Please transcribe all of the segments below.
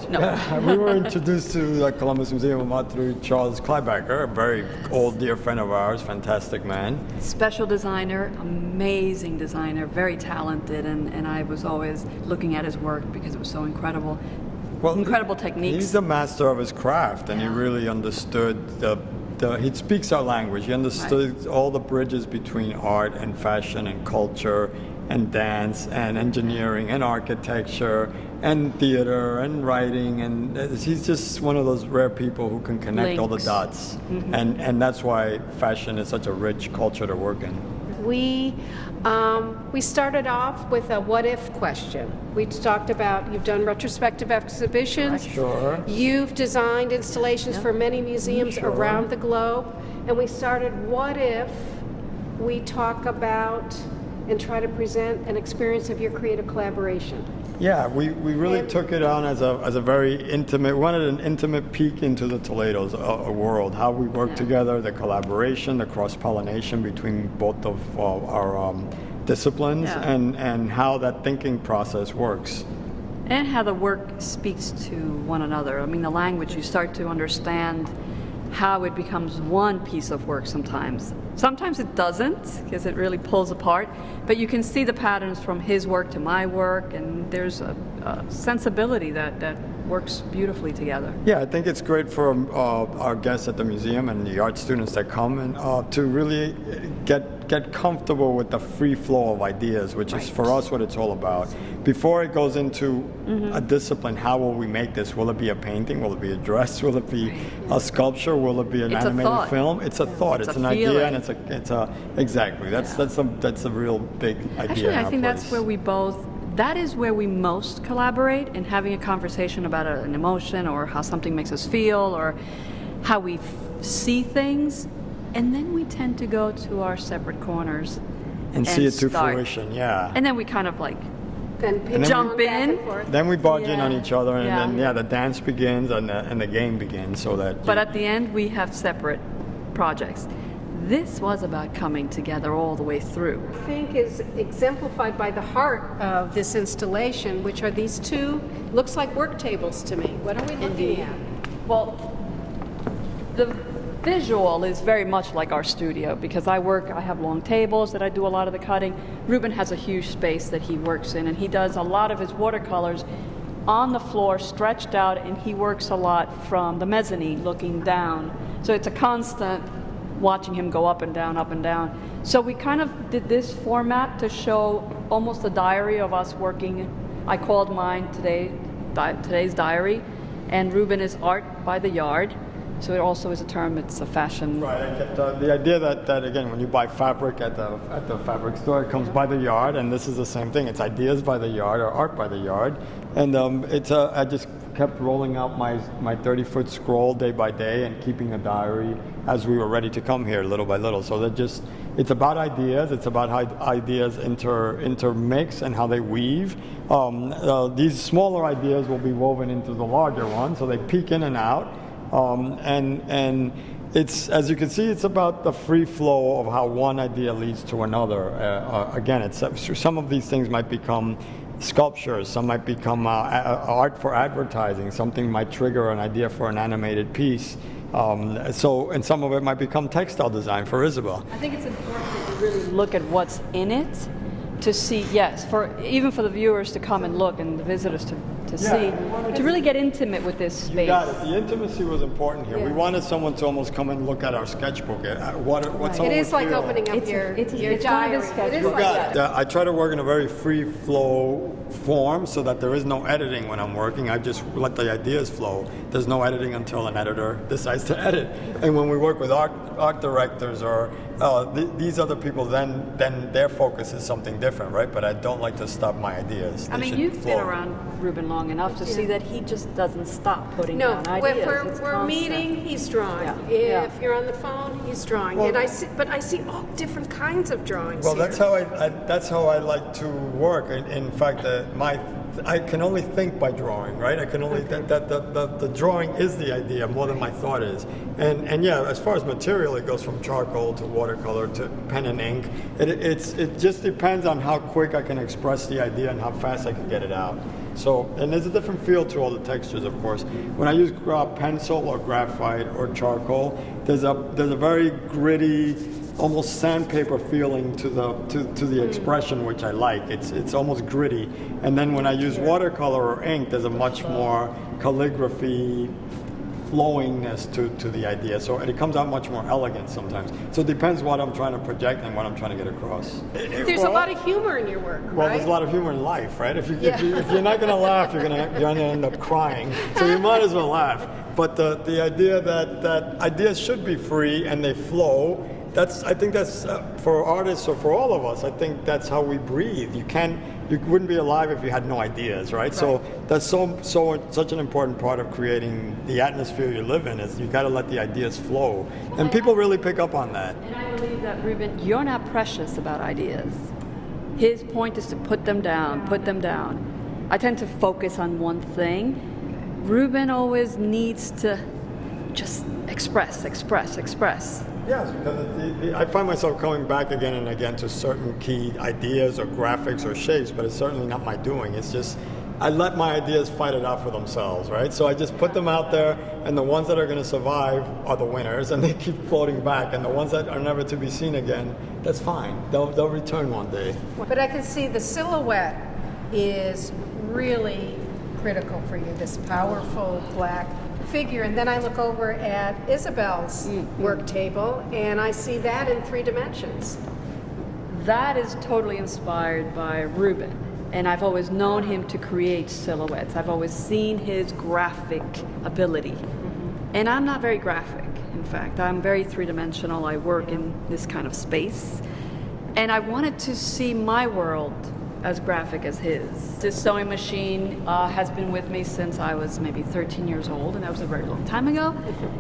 No. We were introduced to the Columbus Museum of Art through Charles Kleibacher, a very old dear friend of ours, fantastic man. Special designer, amazing designer, very talented, and I was always looking at his work because it was so incredible. Well, Incredible techniques. He's the master of his craft, and he Yeah. really understood he speaks our language. He understood all the bridges between art and fashion and culture and dance and engineering and architecture and theater and writing, and he's just one of those rare people who can connect all the Links. dots. Mm-hmm. And that's why fashion is such a rich culture to work in. We started off with a what if question. We talked about, you've done retrospective exhibitions. Sure. You've designed installations for many museums Sure. around the globe. And we started, what if we talk about and try to present an experience of your creative collaboration? Yeah, we really And- took it on as a very intimate, we wanted an intimate peek into the Toledo's world, how we work together, the collaboration, the cross-pollination between both of our disciplines, Yeah. and how that thinking process works. And how the work speaks to one another. I mean, the language, you start to understand how it becomes one piece of work sometimes. Sometimes it doesn't, because it really pulls apart, but you can see the patterns from his work to my work, and there's a sensibility that works beautifully together. Yeah, I think it's great for our guests at the museum and the art students that come, and to really get comfortable with the free flow of ideas, which is for us what it's all about. Before it goes into a discipline, how will we make this? Will it be a painting? Will it be a dress? Will it be a sculpture? Will it be an It's a animated thought. film? It's a thought. It's It's a an idea, feeling. and it's a exactly. That's a real big idea. Actually, in I our think that's place. where that is where we most collaborate in having a conversation about an emotion or how something makes us feel or how we see things. And then we tend to go to our separate corners and see it to start. fruition. Yeah. And then we kind of like Then ping Jump pong back in. and forth. Then we barge in Yeah. on each other, and Yeah. then the dance begins and the game begins, so that. But at the end, we have separate projects. This was about coming together all the way through. I think is exemplified by the heart of this installation, which are these two, looks like work tables to me. What are we looking at? Well, the visual is very much like our studio because I have long tables that I do a lot of the cutting. Ruben has a huge space that he works in, and he does a lot of his watercolors on the floor, stretched out, and he works a lot from the mezzanine looking down. So it's a constant watching him go up and down, up and down. So we kind of did this format to show almost a diary of us working. I called mine today's diary, and Ruben is art by the yard. So it also is a term, it's a fashion. Right, I get the idea that again, when you buy fabric at the fabric store, it comes by the yard, and this is the same thing. It's ideas by the yard or art by the yard, and I just kept rolling out my 30-foot scroll day by day and keeping a diary as we were ready to come here, little by little. So it's about ideas. It's about how ideas intermix and how they weave. These smaller ideas will be woven into the larger ones, so they peek in and out. And it's, as you can see, it's about the free flow of how one idea leads to another. Again, some of these things might become sculptures, some might become art for advertising, something might trigger an idea for an animated piece. And some of it might become textile design for Isabel. I think it's important to really look at what's in it to see, even for the viewers to come and look and the visitors to see, to really get intimate with this space. You got it. The intimacy was important here. We wanted someone to almost come and look at our sketchbook. What someone It is would like feel. opening up your it's diary. kind of It is sketchbook. You like got that. it. I try to work in a very free flow form so that there is no editing when I'm working. I just let the ideas flow. There's no editing until an editor decides to edit. And when we work with art directors or these other people, then their focus is something different, right? But I don't like to stop my ideas. I mean, you've been around Ruben long enough to see that he just doesn't stop putting No, down ideas. if we're It's constant. meeting, he's drawing. Yeah. If you're on the phone, he's drawing. Well, and I see all different kinds of drawings. Well, here. that's how I like to work. In fact, I can only think by drawing, right? I can only the drawing is the idea more than my thought is. And yeah, as far as material, it goes from charcoal to watercolor to pen and ink. It just depends on how quick I can express the idea and how fast I can get it out. So, and there's a different feel to all the textures, of course. When I use pencil or graphite or charcoal, there's a very gritty, almost sandpaper feeling to the expression, which I like. It's almost gritty. And then when I use watercolor or ink, there's a much more calligraphy, flowingness to the idea. So it comes out much more elegant sometimes. So it depends what I'm trying to project and what I'm trying to get across. There's a lot of humor in your work, well, right? there's a lot of humor in life, right? If you're not going to laugh, you're going to end up crying. So you might as well laugh. But the idea that ideas should be free and they flow, I think that's for artists or for all of us. I think that's how we breathe. You wouldn't be alive if you had no ideas, right? So that's such an important part of creating the atmosphere you live in. Is you got to let the ideas flow, and people really pick up on that. And I believe that, Ruben, you're not precious about ideas. His point is to put them down, put them down. I tend to focus on one thing. Ruben always needs to just express. Yes, because I find myself coming back again and again to certain key ideas or graphics or shapes, but it's certainly not my doing. It's just I let my ideas fight it out for themselves, right? So I just put them out there, and the ones that are going to survive are the winners, and they keep floating back. And the ones that are never to be seen again, that's fine. They'll return one day. But I can see the silhouette is really critical for you, this powerful black figure. And then I look over at Isabel's work table, and I see that in 3 dimensions. That is totally inspired by Ruben. And I've always known him to create silhouettes. I've always seen his graphic ability. And I'm not very graphic, in fact. I'm very three-dimensional. I work in this kind of space. And I wanted to see my world as graphic as his. This sewing machine has been with me since I was maybe 13 years old, and that was a very long time ago.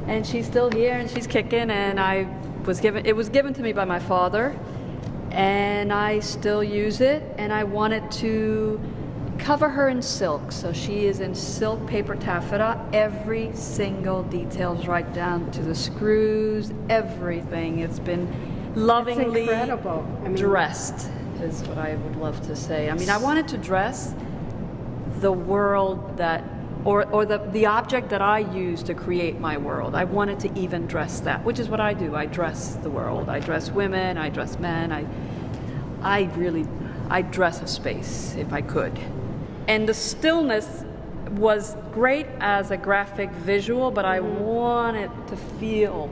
And she's still here, and she's kicking, and it was given to me by my father, and I still use it, and I wanted to cover her in silk. So she is in silk paper taffeta. Every single detail's right down to the screws, everything. It's been lovingly dressed, is what I would love to say. I mean, I wanted to dress the world that, or the object that I use to create my world. I wanted to even dress that, which is what I do. I dress the world. I dress women, I dress men, I dress a space if I could. And the stillness was great as a graphic visual, but I wanted to feel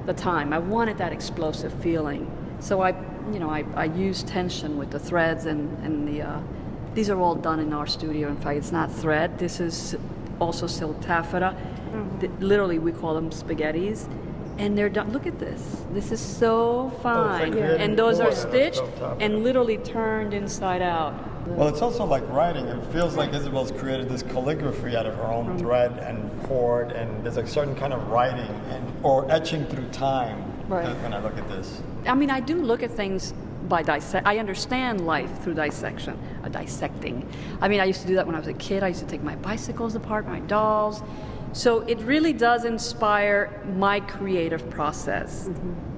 the time. I wanted that explosive feeling. So I use tension with the threads and these are all done in our studio. In fact, it's not thread. This is also silk taffeta. Literally, we call them spaghettis. And they're done. Look at this. This is so fine. And those are stitched and literally turned inside out. Well, it's also like writing. It feels like Isabel's created this calligraphy out of her own thread and cord, and there's a certain kind of writing or etching through time when I look at this. I mean, I do look at things by I understand life through dissecting. I mean, I used to do that when I was a kid. I used to take my bicycles apart, my dolls. So it really does inspire my creative process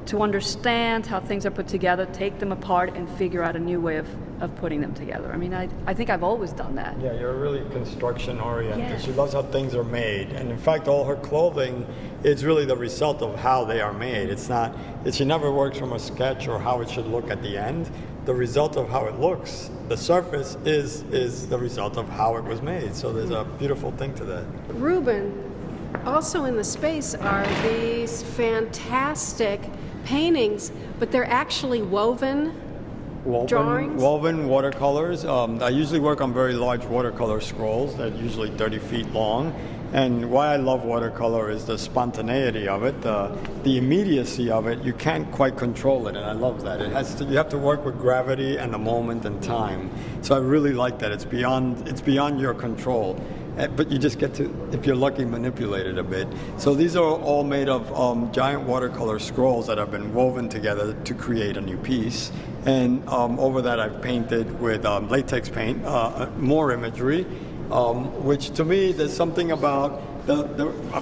to understand how things are put together, take them apart, and figure out a new way of putting them together. I mean, I think I've always done that. Yeah, you're really construction oriented. Yeah. She loves how things are made. And in fact, all her clothing is really the result of how they are made. She never works from a sketch or how it should look at the end. The result of how it looks, the surface, is the result of how it was made. So there's a beautiful thing to that. Ruben, also in the space are these fantastic paintings, but they're actually woven drawings? Woven watercolors. I usually work on very large watercolor scrolls that are usually 30 feet long. And why I love watercolor is the spontaneity of it, the immediacy of it. You can't quite control it, and I love that. You have to work with gravity and the moment and time. So I really like that. It's beyond your control. But you just get to, if you're lucky, manipulate it a bit. So these are all made of giant watercolor scrolls that have been woven together to create a new piece. And over that I've painted with latex paint, more imagery, which to me there's something about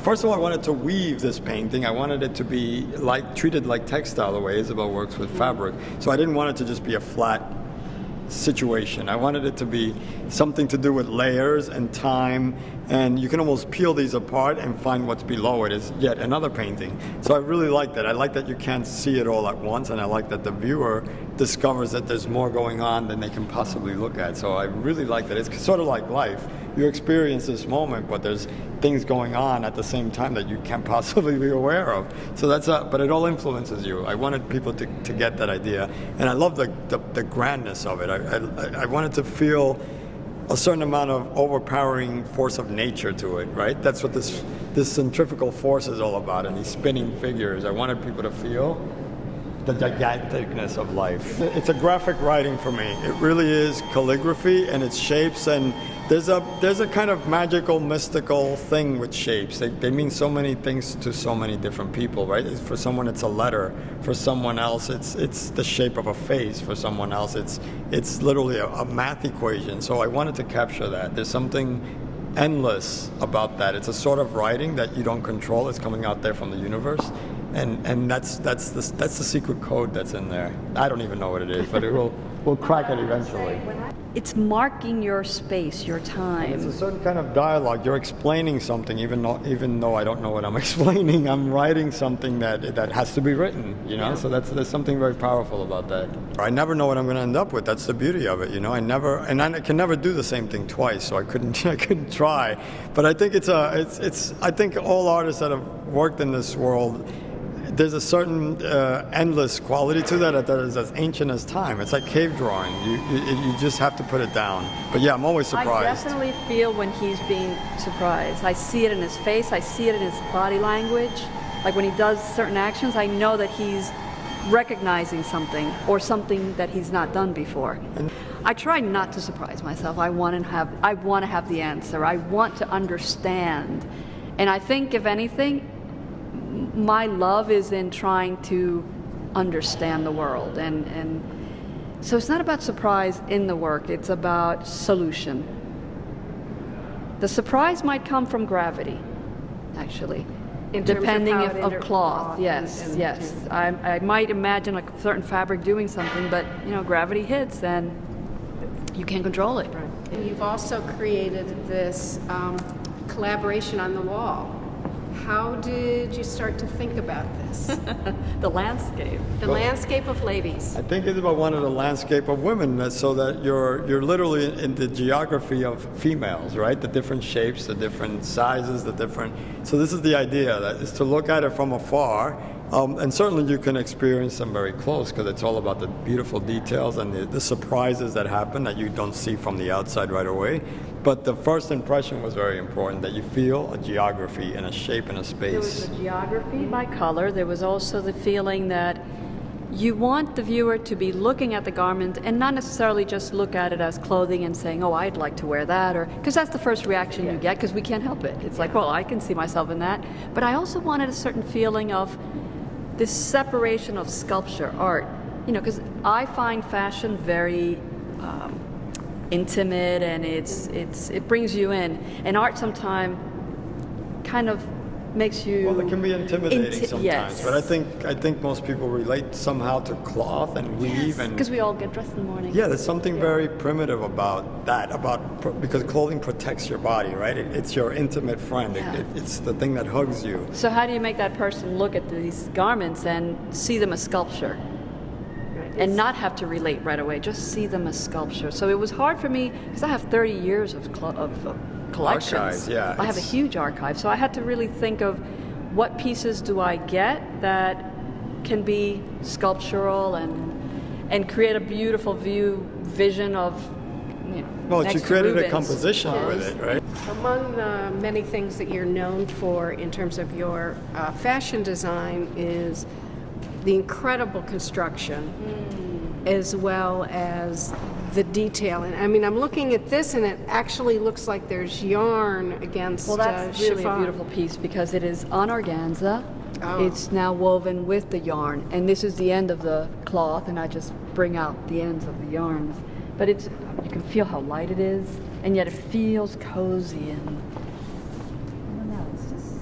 first of all, I wanted to weave this painting. I wanted it to be treated like textile, the way Isabel works with fabric. So I didn't want it to just be a flat situation. I wanted it to be something to do with layers and time, and you can almost peel these apart and find what's below it is yet another painting. So I really like that. I like that you can't see it all at once, and I like that the viewer discovers that there's more going on than they can possibly look at. So I really like that. It's sort of like life. You experience this moment, but there's things going on at the same time that you can't possibly be aware of. So but it all influences you. I wanted people to get that idea, and I love the grandness of it. I wanted to feel a certain amount of overpowering force of nature to it, right? That's what this centrifugal force is all about, and these spinning figures. I wanted people to feel the giganticness of life. It's a graphic writing for me. It really is calligraphy, and it's shapes, and there's a kind of magical, mystical thing with shapes. They mean so many things to so many different people, right? For someone, it's a letter. For someone else, it's the shape of a face. For someone else, it's literally a math equation. So I wanted to capture that. There's something endless about that. It's a sort of writing that you don't control. It's coming out there from the universe, and that's the secret code that's in there. I don't even know what it is, but we'll crack it eventually. It's marking your space, your It's time. a certain kind of dialogue. You're explaining something, even though I don't know what I'm explaining. I'm writing something that has to be written, you know. So there's something very powerful about that. I never know what I'm going to end up with. That's the beauty of it, you know. I can never do the same thing twice, so I couldn't try. But I think I think all artists that have worked in this world, there's a certain endless quality to that is as ancient as time. It's like cave drawing. You just have to put it down. But yeah, I'm always surprised. I definitely feel when he's being surprised. I see it in his face. I see it in his body language. Like when he does certain actions, I know that he's recognizing something or something that he's not done before. I try not to surprise myself. I want to have the answer. I want to understand. And I think, if anything, my love is in trying to understand the world, and so it's not about surprise in the work, it's about solution. The surprise might come from gravity, actually, depending of cloth. Yes. I might imagine a certain fabric doing something, but gravity hits and you can't control it. Right. And you've also created this collaboration on the wall. How did you start to think about this? The landscape. The landscape of ladies. I think Isabel wanted a landscape of women, so that you're literally in the geography of females, right? The different shapes, the different sizes, So this is the idea, that is to look at it from afar. And certainly you can experience them very close, because it's all about the beautiful details and the surprises that happen that you don't see from the outside right away. But the first impression was very important, that you feel a geography and a shape and a space. There was the geography by color. There was also the feeling that you want the viewer to be looking at the garment and not necessarily just look at it as clothing and saying, oh, I'd like to wear that, or because that's the first reaction you get, because we can't help it. It's like, well, I can see myself in that. But I also wanted a certain feeling of this separation of sculpture, art, because I find fashion very intimate, and it brings you in, and art sometimes kind of makes you. Well, it can be intimidating sometimes, yes. But I think most people relate somehow to cloth and weave, and because we all get dressed in the morning. Yeah, there's something very primitive about that, because clothing protects your body, right? It's your intimate friend. Yeah. It's the thing that hugs you. So how do you make that person look at these garments and see them as sculpture? And not have to relate right away, just see them as sculpture. So it was hard for me, because I have 30 years of collections. Archives, yeah. I have a huge archive, so I had to really think of what pieces do I get that can be sculptural and create a beautiful vision of. Well, you created Ruben's. a composition with it, right? Among the many things that you're known for in terms of your fashion design is the incredible construction, as well as the detail. And I mean, I'm looking at this, and it actually looks like there's yarn against Well, that's really chiffon. a beautiful piece, because it is on organza. Oh. It's now woven with the yarn, and this is the end of the cloth, and I just bring out the ends of the yarns. But you can feel how light it is, and yet it feels cozy, and I don't know, it's just.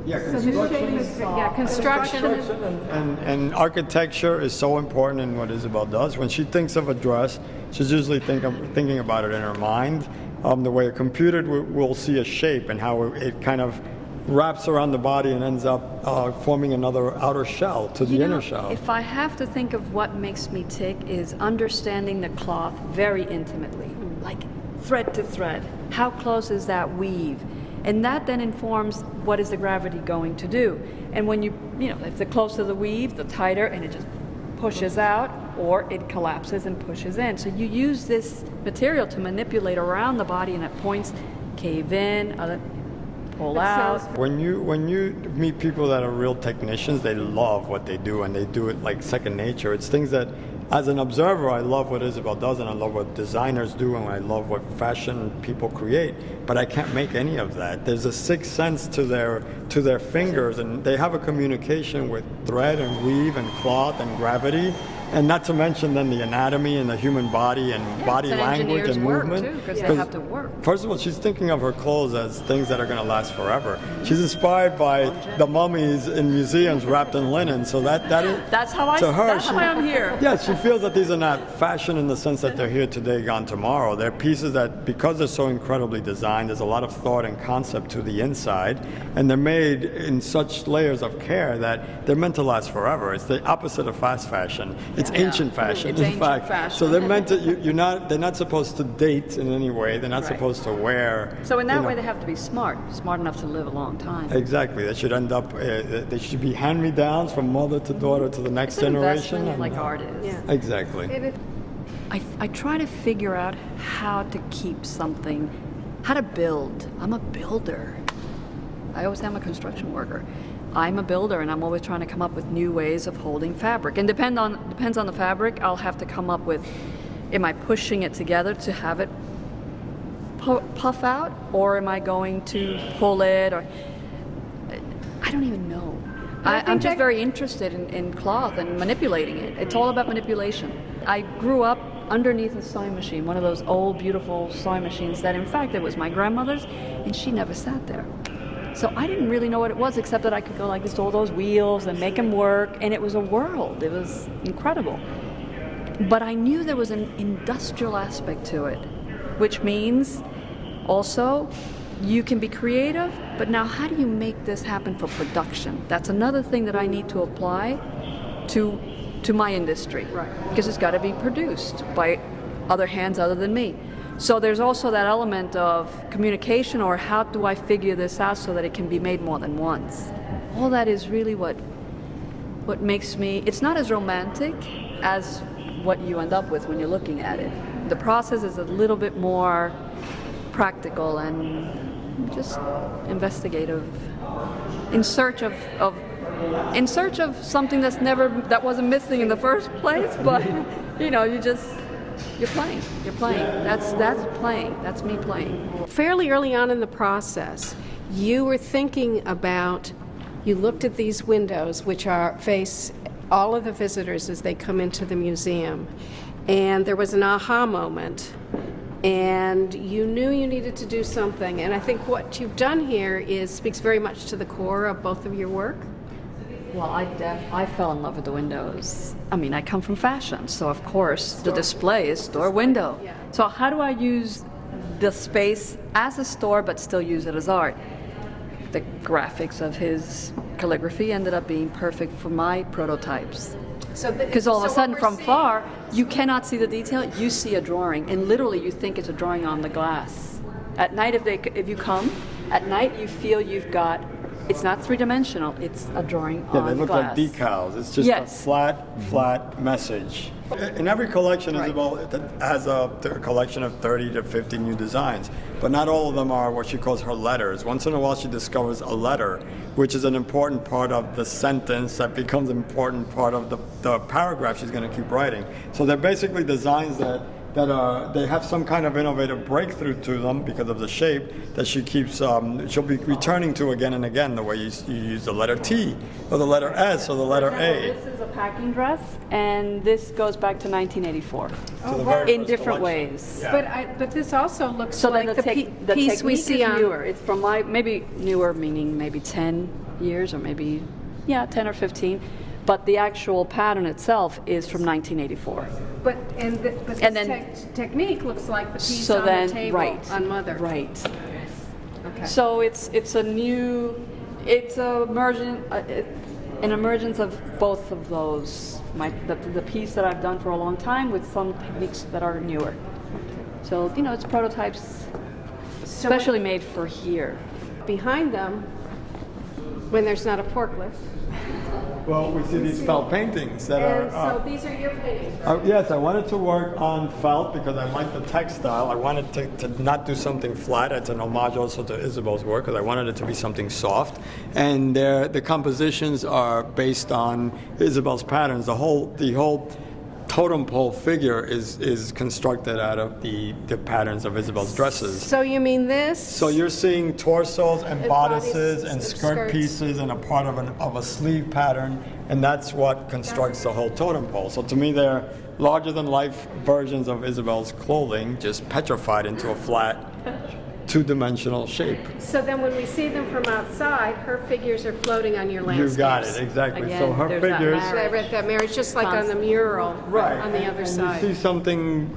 Yeah, So the shape is, yeah, construction. and architecture is so important in what Isabel does. When she thinks of a dress, she's usually thinking about it in her mind. The way a computer will see a shape and how it kind of wraps around the body and ends up forming another outer shell to the inner shell. If I have to think of what makes me tick is understanding the cloth very intimately, like thread to thread. How close is that weave? And that then informs what is the gravity going to do. And when you know, if the closer the weave, the tighter, and it just pushes out, or it collapses and pushes in. So you use this material to manipulate around the body, and at points cave in, pull out. When you meet people that are real technicians, they love what they do, and they do it like second nature. It's things that, as an observer, I love what Isabel does, and I love what designers do, and I love what fashion people create. But I can't make any of that. There's a sixth sense to their fingers, and they have a communication with thread and weave and cloth and gravity. And not to mention then the anatomy and the human body and body language and movement. Because they have to work. First of all, she's thinking of her clothes as things that are going to last forever. She's inspired by the mummies in museums wrapped in linen. So that's how I'm here. Yeah, she feels that these are not fashion in the sense that they're here today, gone tomorrow. They're pieces that, because they're so incredibly designed, there's a lot of thought and concept to the inside, and they're made in such layers of care that they're meant to last forever. It's the opposite of fast fashion. It's ancient fashion, it's in ancient fact. fashion. So they're meant to. They're not supposed to date in any way. They're not supposed to wear. So in that way, they have to be smart enough to live a long time. Exactly. They should end up. They should be hand-me-downs from mother to daughter to the next It's an generation. investment, like art is. Yeah. Exactly. I try to figure out how to keep something, how to build. I'm a builder. I always am a construction worker. I'm a builder, and I'm always trying to come up with new ways of holding fabric. And depends on the fabric. I'll have to come up with, am I pushing it together to have it puff out, or am I going to pull it? Or I don't even know. I'm just very interested in cloth and manipulating it. It's all about manipulation. I grew up underneath a sewing machine, one of those old, beautiful sewing machines that, in fact, it was my grandmother's, and she never sat there. So I didn't really know what it was, except that I could go like this to all those wheels and make them work, and it was a world. It was incredible. But I knew there was an industrial aspect to it, which means also you can be creative, but now how do you make this happen for production? That's another thing that I need to apply to my industry, right? Because it's got to be produced by other hands other than me. So there's also that element of communication, or how do I figure this out so that it can be made more than once? All that is really what makes me, it's not as romantic as what you end up with when you're looking at it. The process is a little bit more practical and just investigative, in search of something that wasn't missing in the first place, but you're playing. That's playing. That's me playing. Fairly early on in the process, you were thinking about, you looked at these windows, which face all of the visitors as they come into the museum, and there was an aha moment, and you knew you needed to do something. And I think what you've done here speaks very much to the core of both of your work. Well, I fell in love with the windows. I mean, I come from fashion, so of course the display is store window. Yeah. So how do I use the space as a store but still use it as art? The graphics of his calligraphy ended up being perfect for my prototypes. Because all of a sudden from far, you cannot see the detail, you see a drawing, and literally you think it's a drawing on the glass. At night, if you come, at night you feel you've got, it's not three-dimensional, it's a drawing on the glass. Yeah, they look like decals. It's just a flat message. In every collection, Isabel has a collection of 30 to 50 new designs, but not all of them are what she calls her letters. Once in a while, she discovers a letter, which is an important part of the sentence that becomes an important part of the paragraph she's going to keep writing. So they're basically designs that they have some kind of innovative breakthrough to them because of the shape that she keeps, she'll be returning to again and again, the way you use the letter T, or the letter S, or the letter A. This is a packing dress, and this goes back to 1984 So the very in first different collection. ways. Yeah. But this also looks So like then the piece technique we see is on. newer. It's from maybe newer, meaning maybe 10 years or maybe 10 or 15. But the actual pattern itself is from 1984. But this And then- technique looks like the piece So on then, the table right, on Mother. right. Okay. So it's an emergence of both of those. The piece that I've done for a long time with some techniques that are newer. So it's prototypes, So especially made for here. behind them, when there's not a forklift. Well, we see these felt paintings that And are. so these are your paintings, right? Yes, I wanted to work on felt because I like the textile. I wanted to not do something flat. It's an homage also to Isabel's work because I wanted it to be something soft. And the compositions are based on Isabel's patterns. The whole totem pole figure is constructed out of the patterns of Isabel's dresses. So you mean this? So you're seeing torsos and bodices and skirt skirts. pieces and a part of a sleeve pattern, and that's what constructs the whole totem pole. So to me, they're larger-than-life versions of Isabel's clothing, just petrified into a flat, two-dimensional shape. So then when we see them from outside, her figures are floating on your landscapes. You got it, exactly. Again, so her there's that figures. So I read that marriage, just like on the mural on the other and side. You see something,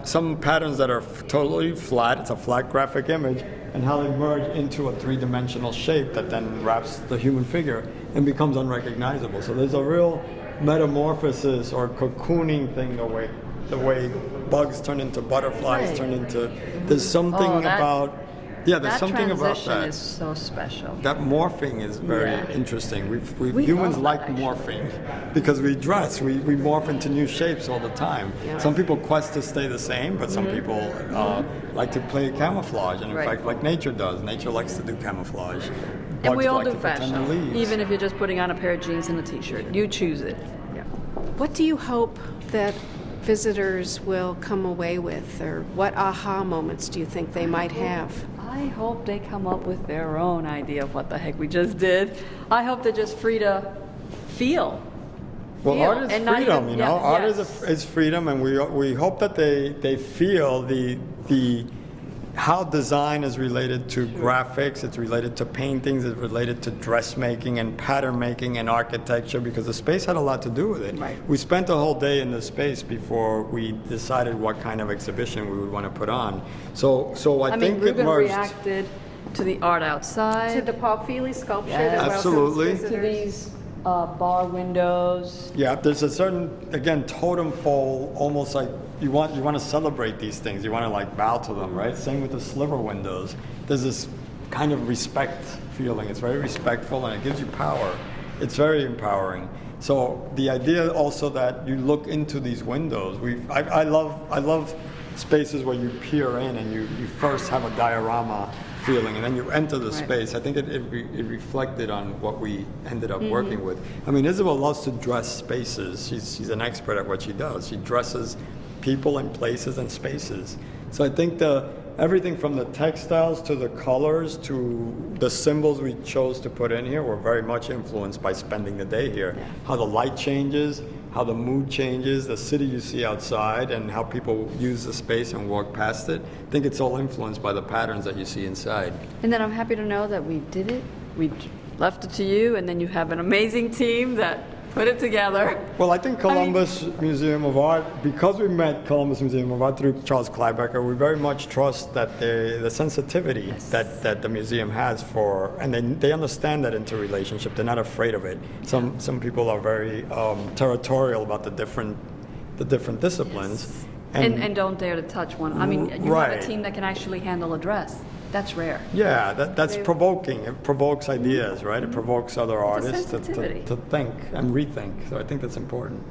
some patterns that are totally flat. It's a flat graphic image, and how they merge into a three-dimensional shape that then wraps the human figure and becomes unrecognizable. So there's a real metamorphosis or cocooning thing the way bugs turn into butterflies, Right. turn into. There's something about. Yeah, there's that something about transition that. is so special. That morphing is very Yeah. interesting. We We humans love like that, actually. morphing because we dress. We morph into new shapes all the time. Some people quest to stay the same, but some people like to play camouflage. And in Right. fact, like nature does. Nature likes to do camouflage. And we Bugs all like do to pretend fashion, they're leaves. even if you're just putting on a pair of jeans and a t-shirt. You choose it. Yeah. What do you hope that visitors will come away with, or what aha moments do you think they might have? I hope they come up with their own idea of what the heck we just did. I hope they're just free to feel. Well, feel, art is and not freedom, even- you know. yeah, Art yes. is freedom, and we hope that they feel the how design is related to graphics, it's related to paintings, it's related to dressmaking and pattern making and architecture, because the space had a lot to do with it. Right. We spent a whole day in the space before we decided what kind of exhibition we would want to put on. So I I think mean, it Ruben merged. reacted to the art outside. To the Paul Feely sculpture Yes. that welcomes Absolutely. visitors. to these bar windows. Yeah, there's a certain, again, totem pole, almost like you want to celebrate these things. You want to like bow to them, right? Same with the sliver windows. There's this kind of respect feeling. It's very respectful and it gives you power. It's very empowering. So the idea also that you look into these windows. I love spaces where you peer in and you first have a diorama feeling, and then you enter the space. I think it reflected on what we ended up working with. I mean, Isabel loves to dress spaces. She's an expert at what she does. She dresses people and places and spaces. So I think everything from the textiles to the colors to the symbols we chose to put in here were very much influenced by spending the day here. Yeah. How the light changes, how the mood changes, the city you see outside, and how people use the space and walk past it. I think it's all influenced by the patterns that you see inside. And then I'm happy to know that we did it. We left it to you, and then you have an amazing team that put it together. Well, I think Columbus Museum of Art, because we met Columbus Museum of Art through Charles Kleibecker, we very much trust that the sensitivity that the museum has for, and they understand that interrelationship. They're not afraid of it. Some people are very territorial about the different disciplines. And don't dare to touch one. I mean, you have Right. a team that can actually handle a dress. That's rare. Yeah, that's provoking. It provokes ideas, right? It provokes other artists to sensitivity. think and rethink. So I think that's important.